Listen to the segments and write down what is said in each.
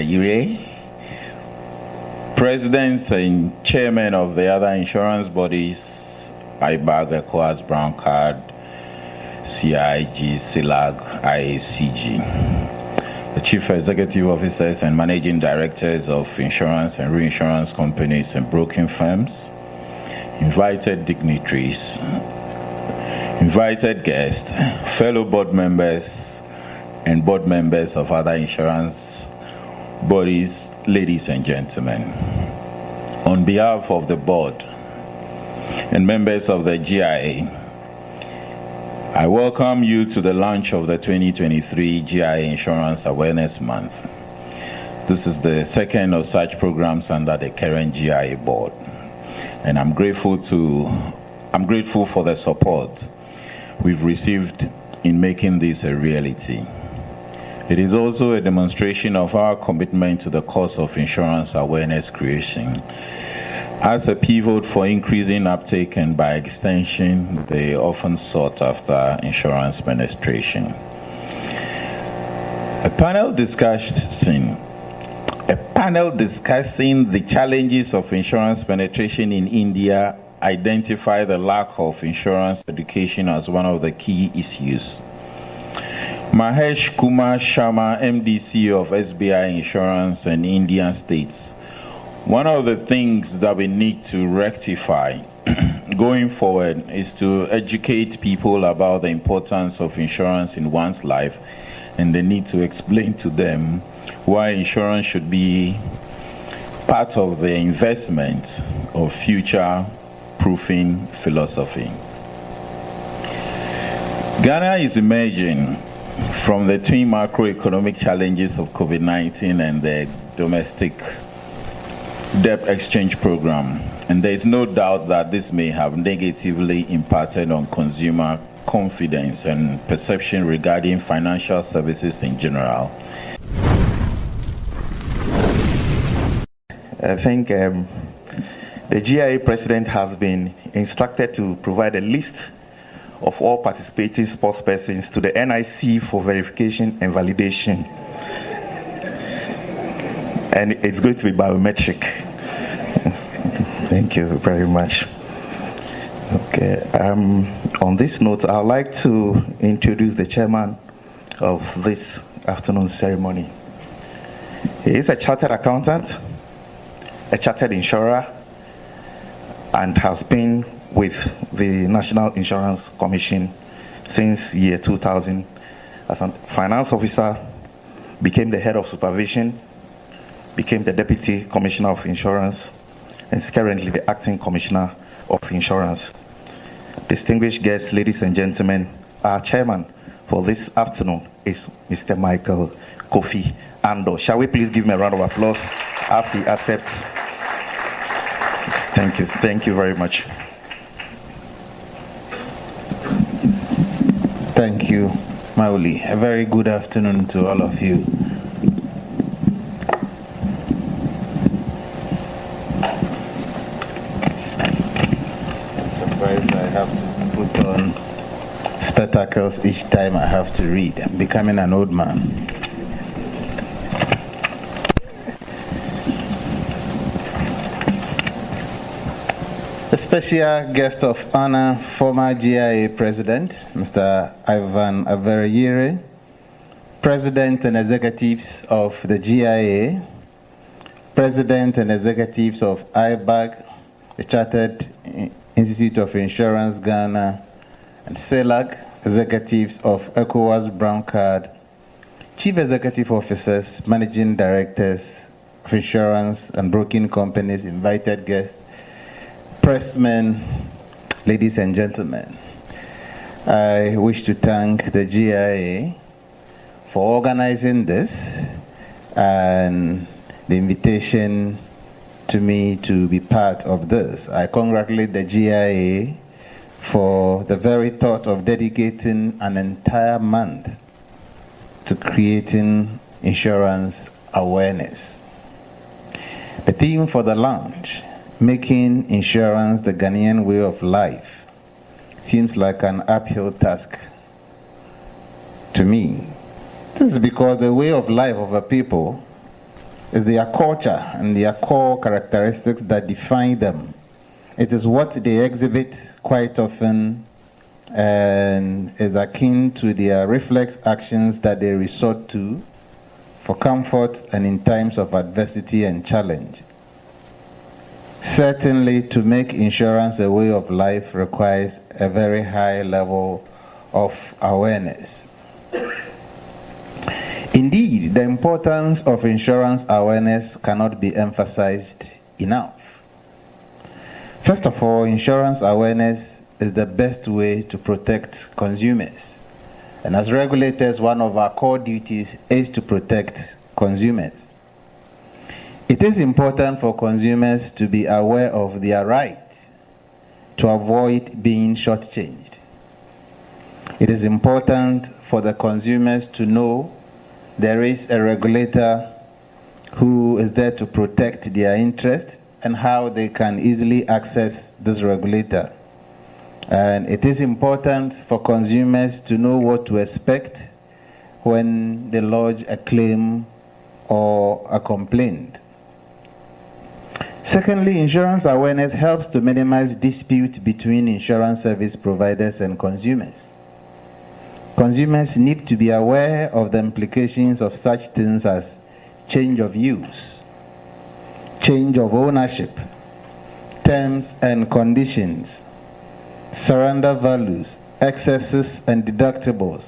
Yure, presidents and chairman of the other insurance bodies, IBAG, ECOWAS, Brown Card, CIG, CILAG, IACG, the chief executive officers and managing directors of insurance and reinsurance companies and broking firms, invited dignitaries, invited guests, fellow board members, and board members of other insurance bodies, ladies and gentlemen. On behalf of the board and members of the GIA, I welcome you to the launch of the 2023 GIA Insurance Awareness Month. This is the second of such programs under the current GIA board, and I'm grateful for the support we've received in making this a reality. It is also a demonstration of our commitment to the cause of insurance awareness creation as a pivot for increasing uptake and, by extension, the often sought after insurance penetration. A panel discussing the challenges of insurance penetration in India identified the lack of insurance education as one of the key issues. Mahesh Kumar Sharma, MDC of SBI Insurance and Indian States, one of the things that we need to rectify going forward is to educate people about the importance of insurance in one's life, and the need to explain to them why insurance should be part of the investment of future-proofing philosophy. Ghana is emerging from the twin macroeconomic challenges of COVID-19 and the domestic debt exchange program, and there is no doubt that this may have negatively impacted on consumer confidence and perception regarding financial services in general. I think the GIA president has been instructed to provide a list of all participating sports persons to the NIC for verification and validation. And it's going to be biometric. Thank you very much. Okay. On this note, I'd like to introduce the chairman of this afternoon's ceremony. He is a chartered accountant, a chartered insurer, and has been with the National Insurance Commission since year 2000 as a finance officer, became the head of supervision, became the deputy commissioner of insurance, and is currently the acting commissioner of insurance. Distinguished guests, ladies and gentlemen, our chairman for this afternoon is Mr. Michael Kofi Ando. Shall we please give him a round of applause as he accepts? Thank you. Thank you very much. Thank you, Mauli. A very good afternoon to all of you. I'm surprised I have to put on spectacles each time I have to read. I'm becoming an old man. A special guest of honor, former GIA President, Mr. Ivan Averayire, President and Executives of the GIA, President and Executives of IBAG, the Chartered Institute of Insurance Ghana, and CILAG, Executives of ECOWAS Brown Card, Chief Executive Officers, Managing Directors of Insurance and Broking Companies, invited guests, pressmen, ladies and gentlemen. I wish to thank the GIA for organizing this and the invitation to me to be part of this. I congratulate the GIA for the very thought of dedicating an entire month to creating insurance awareness. The theme for the launch, making insurance the Ghanaian way of life, seems like an uphill task to me. This is because the way of life of a people is their culture and their core characteristics that define them. It is what they exhibit quite often and is akin to their reflex actions that they resort to for comfort and in times of adversity and challenge. Certainly, to make insurance a way of life requires a very high level of awareness. Indeed, the importance of insurance awareness cannot be emphasized enough. First of all, insurance awareness is the best way to protect consumers. And as regulators, one of our core duties is to protect consumers. It is important for consumers to be aware of their right to avoid being shortchanged. It is important for the consumers to know there is a regulator who is there to protect their interest and how they can easily access this regulator. And it is important for consumers to know what to expect when they lodge a claim or a complaint. Secondly, insurance awareness helps to minimize dispute between insurance service providers and consumers. Consumers need to be aware of the implications of such things as change of use, change of ownership, terms and conditions, surrender values, excesses and deductibles,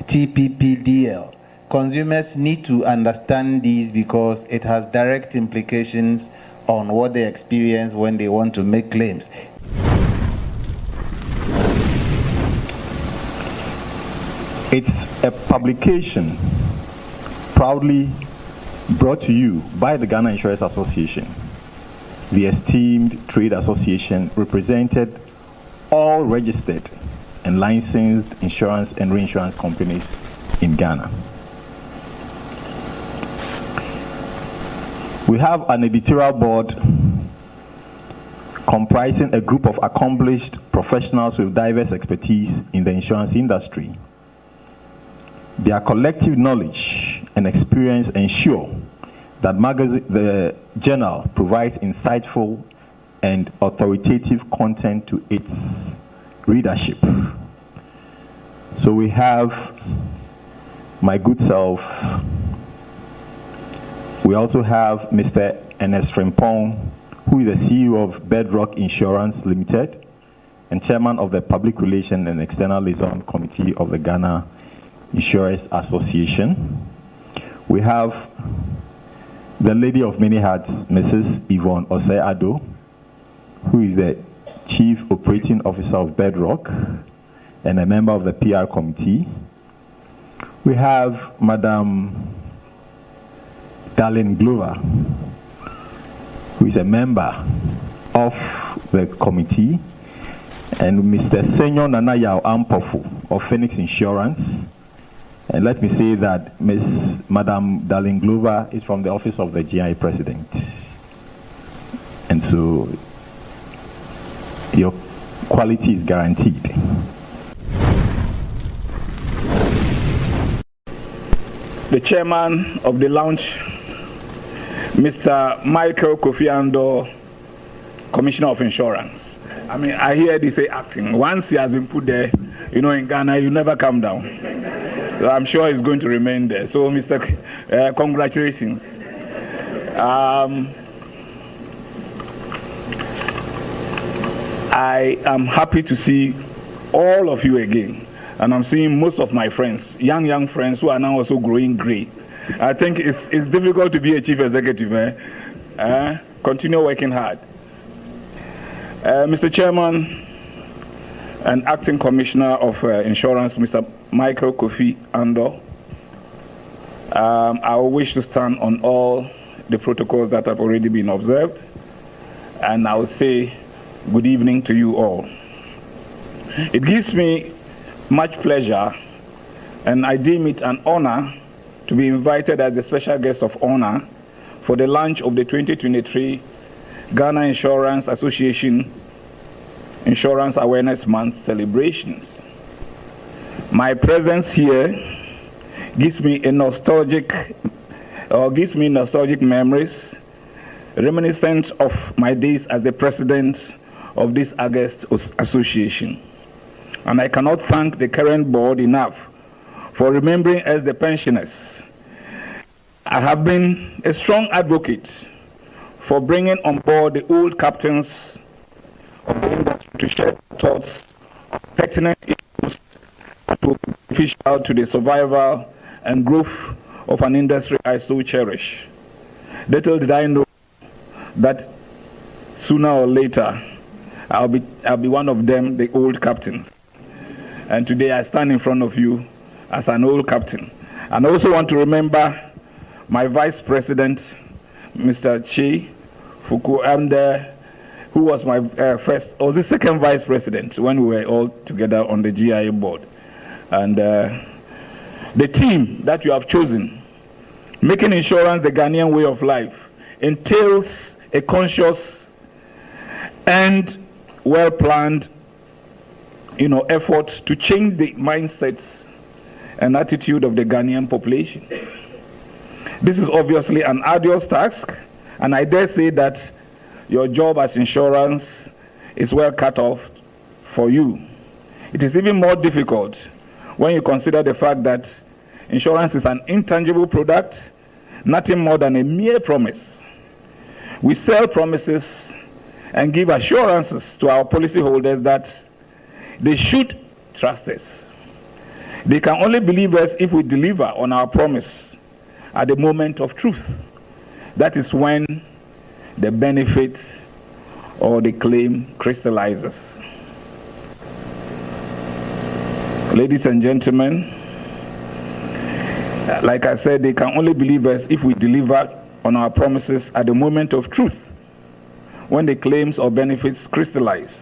TPPDL. Consumers need to understand these because it has direct implications on what they experience when they want to make claims. It's a publication proudly brought to you by the Ghana Insurance Association, the esteemed trade association represented all registered and licensed insurance and reinsurance companies in Ghana. We have an editorial board comprising a group of accomplished professionals with diverse expertise in the insurance industry. Their collective knowledge and experience ensure that the journal provides insightful and authoritative content to its readership. So we have my good self. We also have Mr. Ernest Frimpong, who is the CEO of Bedrock Insurance Limited and chairman of the Public Relations and External Liaison Committee of the Ghana Insurance Association. We have the lady of many hats, Mrs. Yvonne Osei-Ado, who is the Chief Operating Officer of Bedrock and a member of the PR committee. We have Madam Darlene Glover, who is a member of the committee, and Mr. Senyor Nanayao Ampofu of Phoenix Insurance. And let me say that Madam Darlene Glover is from the office of the GI President. And so your quality is guaranteed. The chairman of the lounge, Mr. Michael Kofi Andor, Commissioner of Insurance. I mean, I hear they say acting. Once he has been put there, you know, in Ghana, you never come down. So I'm sure he's going to remain there. So, Mr. Congratulations. I am happy to see all of you again. And I'm seeing most of my friends, young friends who are now also growing great. I think it's difficult to be a chief executive. Continue working hard. Mr. Chairman and Acting Commissioner of Insurance, Mr. Michael Kofi Andor, I wish to stand on all the protocols that have already been observed, and I will say good evening to you all. It gives me much pleasure, and I deem it an honor to be invited as the special guest of honor for the launch of the 2023 Ghana Insurance Association Insurance Awareness Month celebrations. My presence here gives me a nostalgic gives me nostalgic memories, reminiscent of my days as the president of this August association. And I cannot thank the current board enough for remembering us, the pensioners. I have been a strong advocate for bringing on board the old captains of the industry to share thoughts on pertinent issues that will be beneficial to the survival and growth of an industry I so cherish. Little did I know that sooner or later I'll be one of them, the old captains. And today I stand in front of you as an old captain. And I also want to remember my vice president, Mr. Chi Fuku, who was my the second vice president when we were all together on the GIA board. And the team that you have chosen, making insurance the Ghanaian way of life, entails a conscious and well-planned, effort to change the mindsets and attitude of the Ghanaian population. This is obviously an arduous task, and I dare say that your job as insurance is well cut off for you. It is even more difficult when you consider the fact that insurance is an intangible product, nothing more than a mere promise. We sell promises and give assurances to our policyholders that they should trust us. They can only believe us if we deliver on our promise at the moment of truth. That is when the benefit or the claim crystallizes. Ladies and gentlemen, like I said, they can only believe us if we deliver on our promises at the moment of truth, when the claims or benefits crystallize.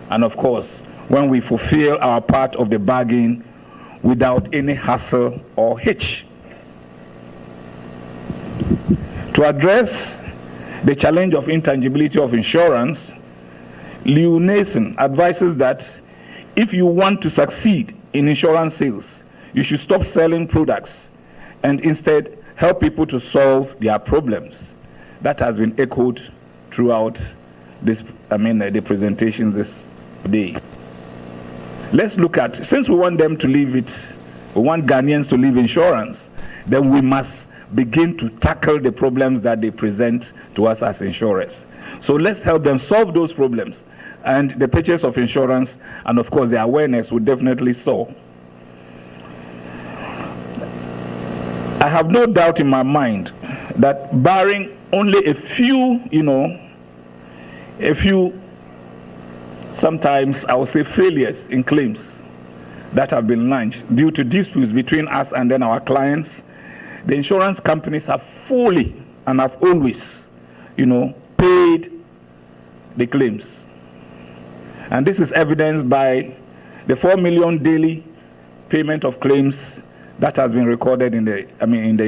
And of course, when we fulfill our part of the bargain without any hassle or hitch. To address the challenge of intangibility of insurance, Leo Nason advises that if you want to succeed in insurance sales, you should stop selling products and instead help people to solve their problems. That has been echoed throughout the presentation this day. Let's look at, since we want them to leave it, we want Ghanaians to leave insurance, then we must begin to tackle the problems that they present to us as insurers. So let's help them solve those problems. And the purchase of insurance and of course the awareness will definitely solve. I have no doubt in my mind that barring only a few, sometimes I would say failures in claims that have been launched due to disputes between us and then our clients, the insurance companies have fully and have always, paid the claims. And this is evidenced by the 4 million daily payment of claims that has been recorded in the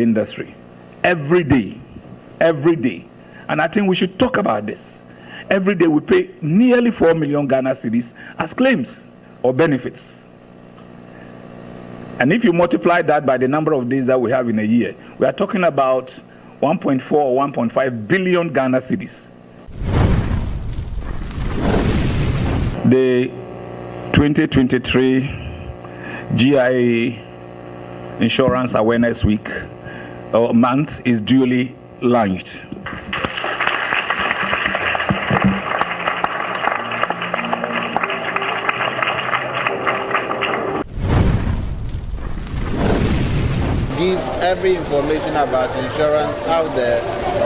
industry. Every day. And I think we should talk about this. Every day we pay nearly 4 million Ghana cedis as claims or benefits. And if you multiply that by the number of days that we have in a year, we are talking about 1.4 or 1.5 billion Ghana cedis. The 2023 GIA Insurance Awareness Week or month is duly launched. Give every information about insurance out there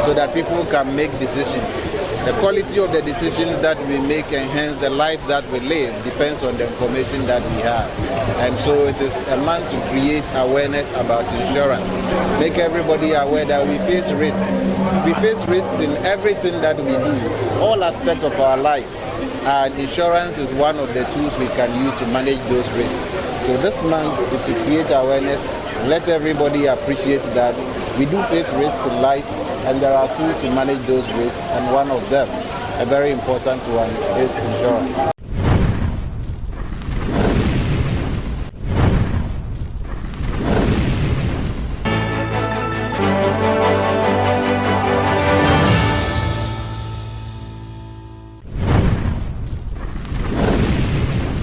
so that people can make decisions. The quality of the decisions that we make and hence the life that we live depends on the information that we have. And so it is a month to create awareness about insurance. Make everybody aware that we face risks. We face risks in everything that we do, all aspects of our lives. And insurance is one of the tools we can use to manage those risks. So this month is to create awareness, let everybody appreciate that we do face risks in life, and there are tools to manage those risks, and one of them, a very important one, is insurance.